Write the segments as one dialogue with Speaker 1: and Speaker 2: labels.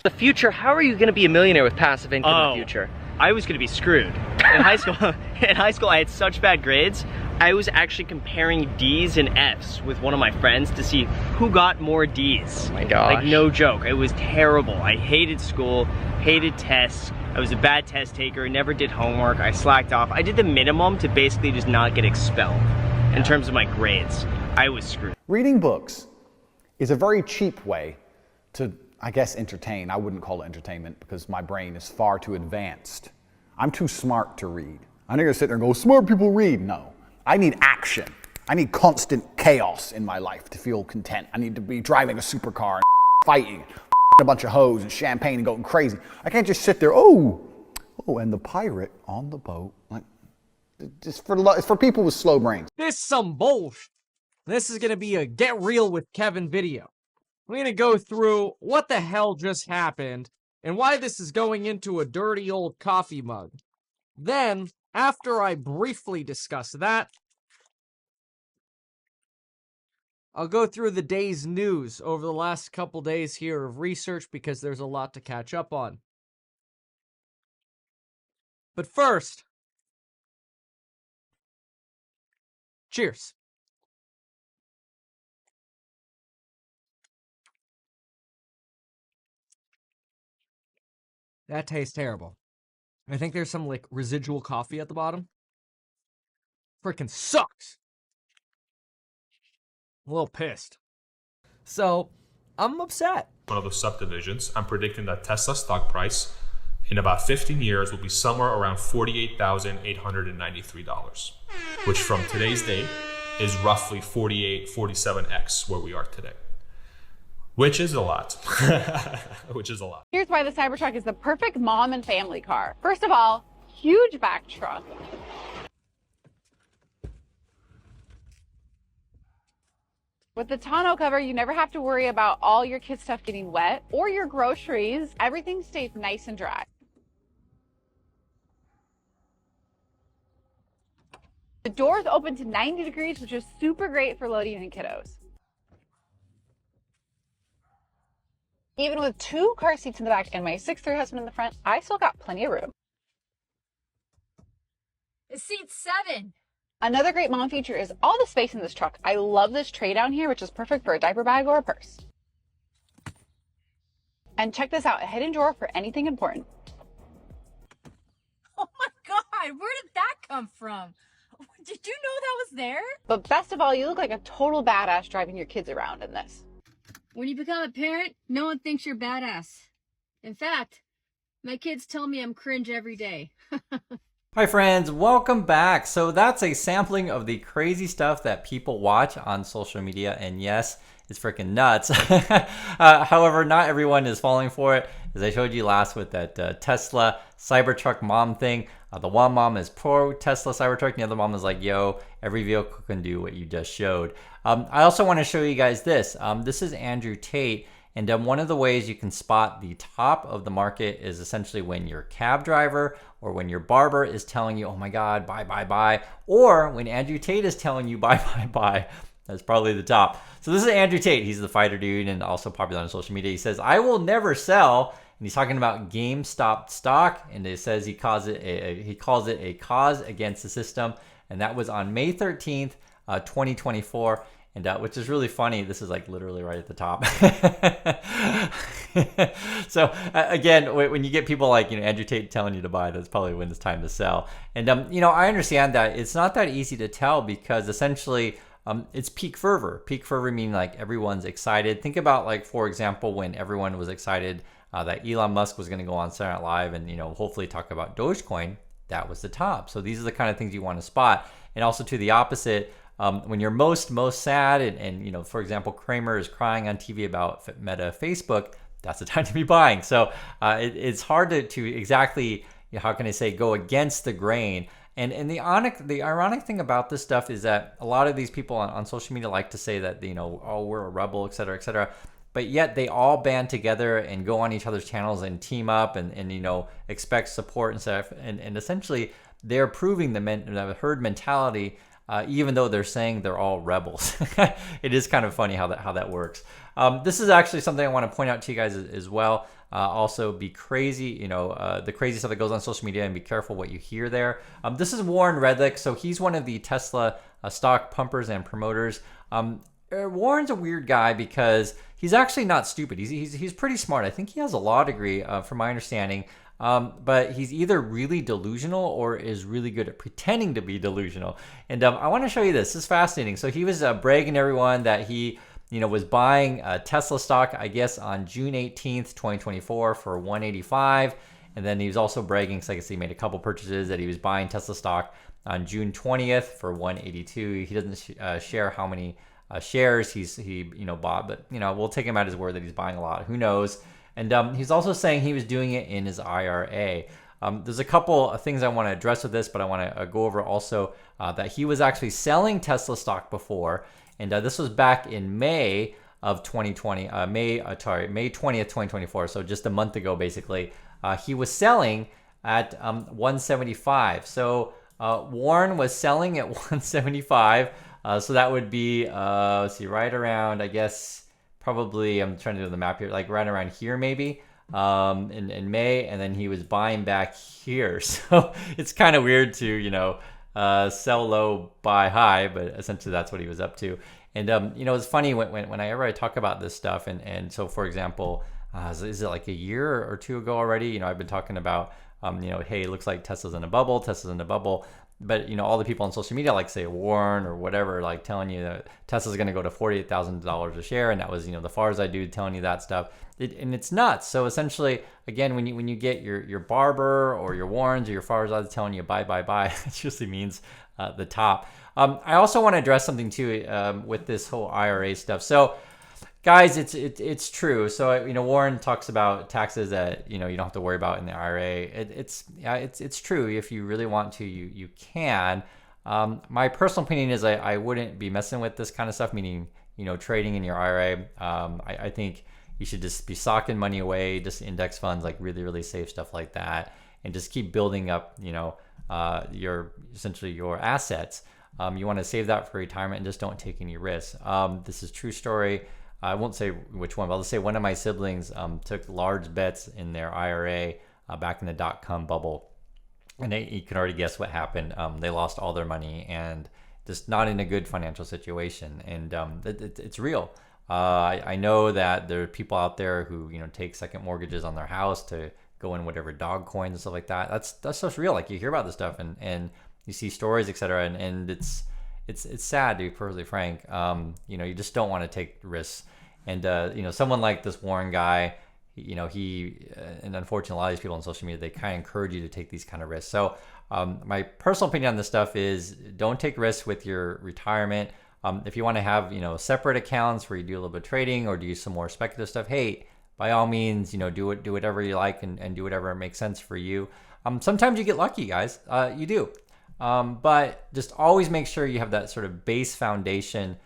Speaker 1: The future, how are you going to be a millionaire with passive income in the future?
Speaker 2: I was going to be screwed. In high school, I had such bad grades. I was actually comparing D's and F's with one of my friends to see who got more D's.
Speaker 1: Oh my gosh.
Speaker 2: Like, no joke. It was terrible. I hated school, hated tests. I was a bad test taker, never did homework. I slacked off. I did the minimum to basically just not get expelled in terms of my grades. I was screwed.
Speaker 3: Reading books is a very cheap way to, I guess, entertain. I wouldn't call it entertainment because my brain is far too advanced. I'm too smart to read. I'm not gonna sit there and go, smart people read. No, I need action. I need constant chaos in my life to feel content. I need to be driving a supercar and fighting a bunch of hoes and champagne and going crazy. I can't just sit there, and the pirate on the boat. Like, it's for people with slow brains.
Speaker 4: This is some bullshit. This is gonna be a Get Real with Kevin video. We're gonna go through what the hell just happened and why this is going into a dirty old coffee mug. Then, after I briefly discuss that, I'll go through the day's news over the last couple days here of research because there's a lot to catch up on. But first, cheers. That tastes terrible. I think there's some like residual coffee at the bottom. Freaking sucks. I'm a little pissed. So, I'm upset.
Speaker 5: One of the subdivisions, I'm predicting that Tesla's stock price in about 15 years will be somewhere around $48,893, which from today's date is roughly 47x where we are today. Which is a lot. Which is a lot.
Speaker 6: Here's why the Cybertruck is the perfect mom and family car. First of all, huge back trunk. With the tonneau cover, you never have to worry about all your kids' stuff getting wet or your groceries. Everything stays nice and dry. The doors open to 90 degrees, which is super great for loading in kiddos. Even with 2 car seats in the back and my 6'3" husband in the front, I still got plenty of room.
Speaker 7: It's seat 7.
Speaker 6: Another great mom feature is all the space in this truck. I love this tray down here, which is perfect for a diaper bag or a purse. And check this out, a hidden drawer for anything important.
Speaker 7: Oh my God, where did that come from? Did you know that was there?
Speaker 6: But best of all, you look like a total badass driving your kids around in this.
Speaker 7: When you become a parent, no one thinks you're badass. In fact, my kids tell me I'm cringe every day.
Speaker 8: Hi friends, welcome back. So that's a sampling of the crazy stuff that people watch on social media, and yes, it's freaking nuts. However, not everyone is falling for it. As I showed you last with that Tesla Cybertruck mom thing, the one mom is pro Tesla Cybertruck, the other mom is like, yo, every vehicle can do what you just showed. I also want to show you guys this. This is Andrew Tate. And one of the ways you can spot the top of the market is essentially when your cab driver or when your barber is telling you, oh my God, buy, buy, buy. Or when Andrew Tate is telling you, buy, buy, buy. That's probably the top. So this is Andrew Tate. He's the fighter dude and also popular on social media. He says, I will never sell. And he's talking about GameStop stock. And it says he calls it a cause against the system. And that was on May 13th, 2024. And which is really funny. This is like literally right at the top. So again, when you get people like, Andrew Tate telling you to buy, that's probably when it's time to sell. And, I understand that it's not that easy to tell because essentially it's peak fervor. Peak fervor meaning like everyone's excited. Think about like, for example, when everyone was excited that Elon Musk was going to go on Saturday Night Live and, hopefully talk about Dogecoin. That was the top. So these are the kind of things you want to spot. And also to the opposite, when you're most sad and for example, Kramer is crying on TV about Meta Facebook, that's the time to be buying. So it's hard to exactly, how can I say, go against the grain. And the ironic thing about this stuff is that a lot of these people on social media like to say that, oh, we're a rebel, et cetera, et cetera. But yet they all band together and go on each other's channels and team up and expect support and stuff. And essentially they're proving the herd mentality. Even though they're saying they're all rebels. It is kind of funny how that works. This is actually something I want to point out to you guys as well. Also, be crazy, the crazy stuff that goes on social media, and be careful what you hear there. This is Warren Redlick. So he's one of the Tesla stock pumpers and promoters. Warren's a weird guy because he's actually not stupid. He's pretty smart. I think he has a law degree, from my understanding. But he's either really delusional or is really good at pretending to be delusional. And I want to show you this. This is fascinating. So he was bragging to everyone that he was buying Tesla stock, I guess, on June 18th, 2024 for 185. And then he was also bragging, because I guess he made a couple purchases, that he was buying Tesla stock on June 20th for 182. He doesn't share how many shares he bought, but we'll take him at his word that he's buying a lot. Who knows? And he's also saying he was doing it in his IRA. There's a couple of things I want to address with this, but I want to go over also that he was actually selling Tesla stock before. And this was back in May of 2020, May 20th, 2024. So just a month ago, basically. He was selling at 175. So Warren was selling at 175. So that would be, let's see, right around, I guess, probably, I'm trying to do the map here, like right around here maybe, in May. And then he was buying back here. So it's kind of weird to, sell low, buy high, but essentially that's what he was up to. And it's funny whenever I talk about this stuff, and so for example, is it like a year or two ago already? I've been talking about, hey, it looks like Tesla's in a bubble, but all the people on social media, like say Warren or whatever, like telling you that Tesla's going to go to $48,000 a share, and that was the Far As I Dude telling you that stuff, and it's nuts. So essentially, again, when you get your Barber or your Warrens or your Far As I Dude telling you buy, it usually means the top. I also want to address something too with this whole IRA stuff. So guys, it's true. So Warren talks about taxes that you don't have to worry about in the IRA. It's true. If you really want to, you can. My personal opinion is I wouldn't be messing with this kind of stuff, meaning trading in your IRA. I think you should just be socking money away, just index funds, like really, really safe stuff like that, and just keep building up your assets. You want to save that for retirement and just don't take any risks. This is true story. I won't say which one, but I'll just say one of my siblings took large bets in their IRA back in the dot-com bubble. And you can already guess what happened. They lost all their money and just not in a good financial situation. And it's real. I know that there are people out there who take second mortgages on their house to go in whatever dog coins and stuff like that. That's stuff's real. Like you hear about this stuff and you see stories, etc. And it's sad, to be perfectly frank. You just don't want to take risks. And someone like this Warren guy, and unfortunately, a lot of these people on social media, they kind of encourage you to take these kind of risks. So my personal opinion on this stuff is don't take risks with your retirement. If you want to have separate accounts where you do a little bit of trading or do some more speculative stuff, hey, by all means, do whatever you like and do whatever makes sense for you. Sometimes you get lucky, guys. You do. But just always make sure you have that sort of base foundation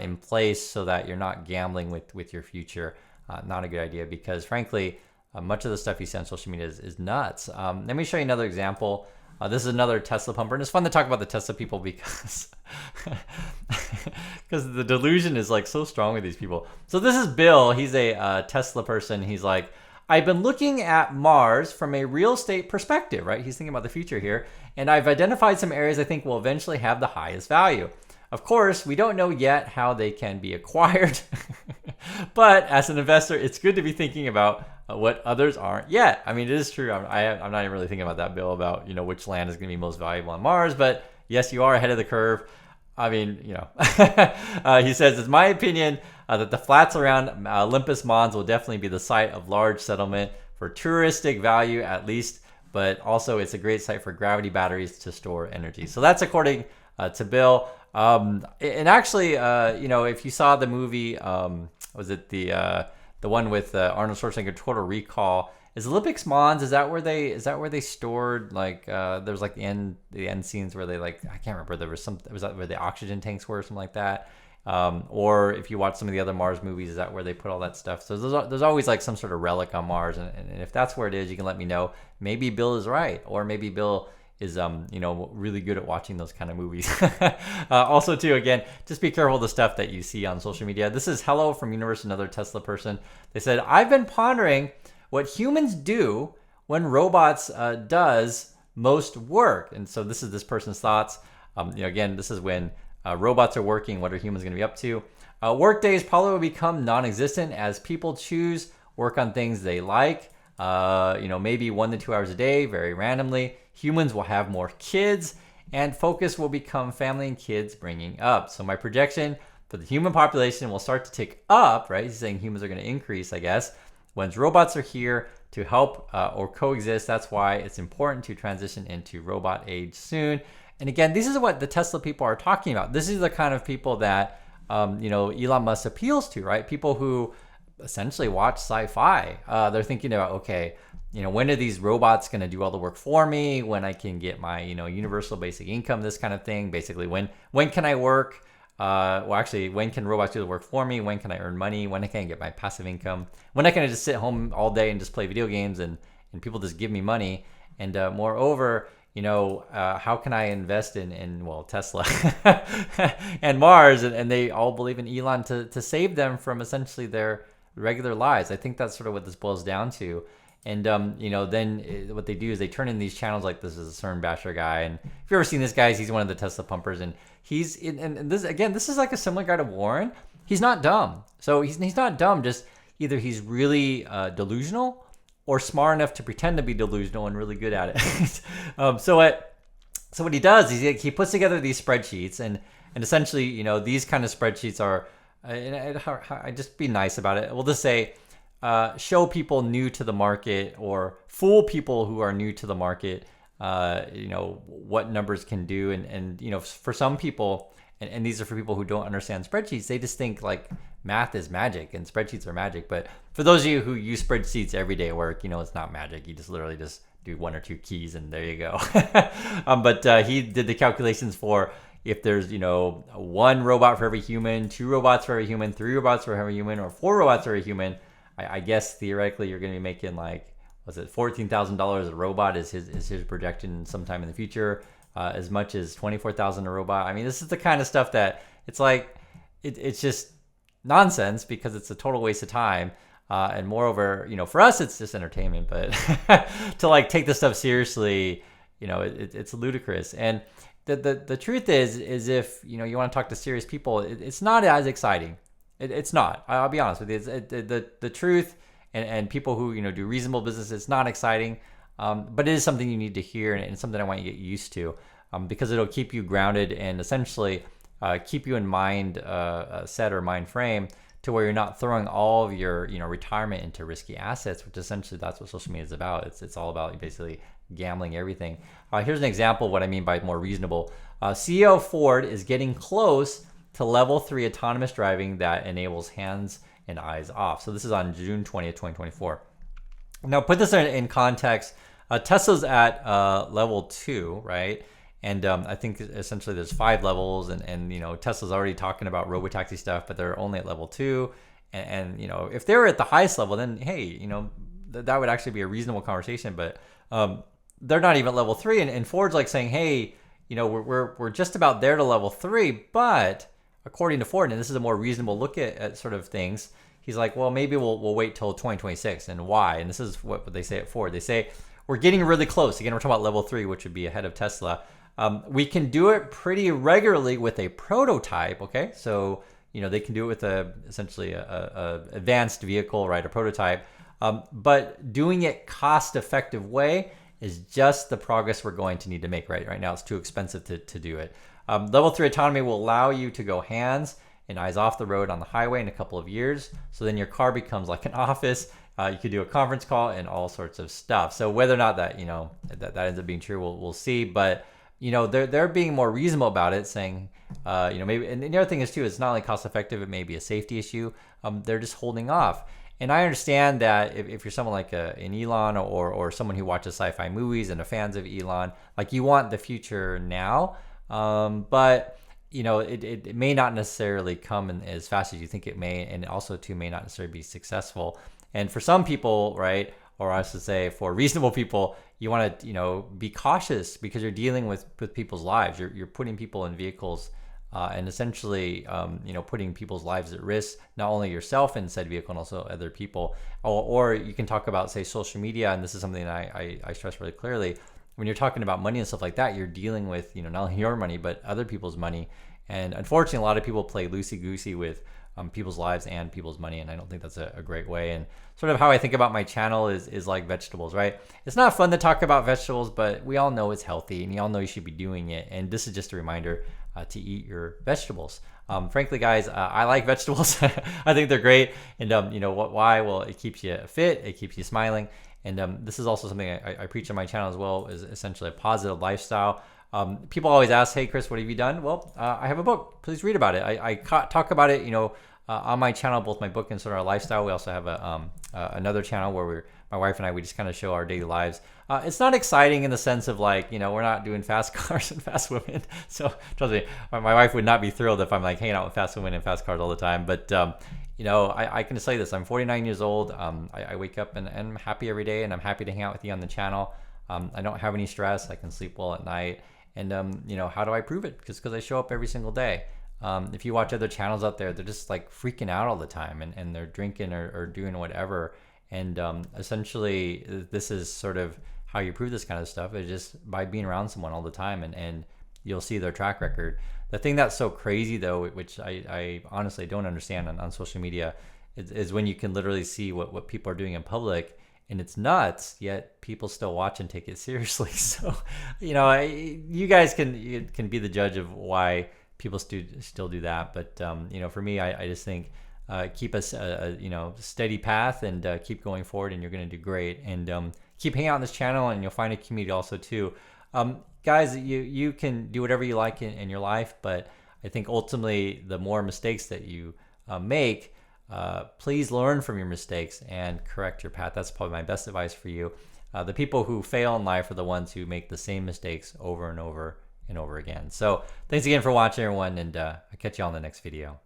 Speaker 8: in place so that you're not gambling with your future. Not a good idea because, frankly, much of the stuff you see on social media is nuts. Let me show you another example. This is another Tesla pumper, and it's fun to talk about the Tesla people because the delusion is like so strong with these people. So this is Bill. He's a Tesla person. He's like, I've been looking at Mars from a real estate perspective, right? He's thinking about the future here. And I've identified some areas I think will eventually have the highest value. Of course, we don't know yet how they can be acquired. But as an investor, it's good to be thinking about what others aren't yet. I mean, it is true. I'm not even really thinking about that, Bill, about which land is going to be most valuable on Mars. But yes, you are ahead of the curve. I mean, he says, it's my opinion that the flats around Olympus Mons will definitely be the site of large settlement for touristic value at least, but also it's a great site for gravity batteries to store energy. So that's according to Bill. And actually, if you saw the movie, was it the one with Arnold Schwarzenegger, Total Recall? Is Olympus Mons? Is that where they stored like? There's like the end scenes where they I can't remember. There was was that where the oxygen tanks were or something like that? Or if you watch some of the other Mars movies, is that where they put all that stuff? So there's always like some sort of relic on Mars, and if that's where it is, you can let me know. Maybe Bill is right, or maybe Bill is really good at watching those kind of movies. Also too, again, just be careful of the stuff that you see on social media. This is Hello from Universe, another Tesla person. They said, I've been pondering what humans do when robots does most work. And so this is this person's thoughts. Again, this is when robots are working. What are humans going to be up to? Work days probably will become non-existent as people choose work on things they like. Maybe 1 to 2 hours a day, very randomly. Humans will have more kids, and focus will become family and kids bringing up. So my projection for the human population will start to tick up, right? He's saying humans are going to increase, I guess, once robots are here to help or coexist. That's why it's important to transition into robot age soon. And again, this is what the Tesla people are talking about. This is the kind of people that Elon Musk appeals to, right? People who essentially watch sci-fi. They're thinking about, okay, when are these robots going to do all the work for me? When I can get my, universal basic income, this kind of thing. Basically, when can I work? When can robots do the work for me? When can I earn money? When can I get my passive income? When can I just sit home all day and just play video games and people just give me money? And moreover, how can I invest in Tesla and Mars? And they all believe in Elon to save them from essentially their regular lives. I think that's sort of what this boils down to. And then what they do is they turn in these channels like this is a CERN basher guy. And if you've ever seen this guy, he's one of the Tesla pumpers, and this is like a similar guy to Warren. He's not dumb. So he's not dumb. Just either he's really delusional or smart enough to pretend to be delusional and really good at it. So what he does is he puts together these spreadsheets, and essentially these kind of spreadsheets are. I just be nice about it. We'll just say. Show people new to the market or fool people who are new to the market, what numbers can do. And for some people, and these are for people who don't understand spreadsheets, they just think like math is magic and spreadsheets are magic. But for those of you who use spreadsheets every day at work, it's not magic. You just literally just do 1 or 2 keys and there you go. But he did the calculations for if there's, 1 robot for every human, 2 robots for every human, 3 robots for every human, or 4 robots for every human. I guess theoretically you're going to be making $14,000 a robot is his projection sometime in the future, as much as $24,000 a robot. I mean, this is the kind of stuff that it's like it's just nonsense because it's a total waste of time. And moreover, for us it's just entertainment, but to take this stuff seriously, it's ludicrous. And the truth is if you want to talk to serious people, it's not as exciting. It's not. I'll be honest with you. The truth and people who do reasonable business, it's not exciting, but it is something you need to hear, and it's something I want you to get used to, because it'll keep you grounded and essentially keep you in mind set or mind frame to where you're not throwing all of your retirement into risky assets, which essentially that's what social media is about. It's all about basically gambling everything. Here's an example of what I mean by more reasonable. CEO Ford is getting close to level 3 autonomous driving that enables hands and eyes off. So this is on June 20th, 2024. Now put this in context. Tesla's at level 2, right? And I think essentially there's 5 levels, and Tesla's already talking about robotaxi stuff, but they're only at level 2. And if they were at the highest level, then hey, that would actually be a reasonable conversation. But they're not even at level 3, and Ford's like saying, hey, we're just about there to level 3, but according to Ford, and this is a more reasonable look at sort of things, he's like, well, maybe we'll wait till 2026. And why? And this is what they say at Ford. They say, we're getting really close. Again, we're talking about level 3, which would be ahead of Tesla. We can do it pretty regularly with a prototype, okay? So, they can do it with essentially a advanced vehicle, right? A prototype. But doing it cost-effective way is just the progress we're going to need to make, right? Right now, it's too expensive to do it. Level 3 autonomy will allow you to go hands and eyes off the road on the highway in a couple of years. So then your car becomes like an office. You could do a conference call and all sorts of stuff. So whether or not that that ends up being true, we'll see. But they're being more reasonable about it, saying maybe. And the other thing is too, it's not only cost effective; it may be a safety issue. They're just holding off. And I understand that if you're someone like an Elon or someone who watches sci-fi movies and are fans of Elon, like you want the future now. But it may not necessarily come in as fast as you think it may, and also too may not necessarily be successful. And for some people, right, or I should say for reasonable people, you want to be cautious because you're dealing with people's lives. You're putting people in vehicles and essentially, putting people's lives at risk, not only yourself in said vehicle and also other people. Or you can talk about, say, social media, and this is something that I stress really clearly. When you're talking about money and stuff like that, you're dealing with, not only your money, but other people's money. And unfortunately, a lot of people play loosey-goosey with people's lives and people's money, and I don't think that's a great way. And sort of how I think about my channel is like vegetables, right? It's not fun to talk about vegetables, but we all know it's healthy, and you all know you should be doing it. And this is just a reminder to eat your vegetables. Frankly, guys, I like vegetables. I think they're great. And why? Well, it keeps you fit, it keeps you smiling. And this is also something I preach on my channel as well, is essentially a positive lifestyle. People always ask, hey, Chris, what have you done? Well, I have a book. Please read about it. I talk about it, on my channel, both my book and sort of our lifestyle. We also have another channel where my wife and I, we just kind of show our daily lives. It's not exciting in the sense of like, we're not doing fast cars and fast women. So trust me, my wife would not be thrilled if I'm like hanging out with fast women and fast cars all the time. But, I can say this, I'm 49 years old. I wake up and I'm happy every day, and I'm happy to hang out with you on the channel. I don't have any stress. I can sleep well at night. And, how do I prove it? Because I show up every single day. If you watch other channels out there, they're just like freaking out all the time, and they're drinking or doing whatever. And essentially, this is sort of how you prove this kind of stuff, is just by being around someone all the time, and you'll see their track record. The thing that's so crazy, though, which I honestly don't understand on social media, is when you can literally see what people are doing in public. And it's nuts, yet people still watch and take it seriously. So, you guys can be the judge of why people still do that. But, for me, I just think keep us a steady path, and keep going forward, and you're going to do great. And keep hanging out on this channel, and you'll find a community also too. Guys, you can do whatever you like in your life, but I think ultimately the more mistakes that you make, please learn from your mistakes and correct your path. That's probably my best advice for you. The people who fail in life are the ones who make the same mistakes over and over and over again. So thanks again for watching, everyone, and I'll catch you on the next video.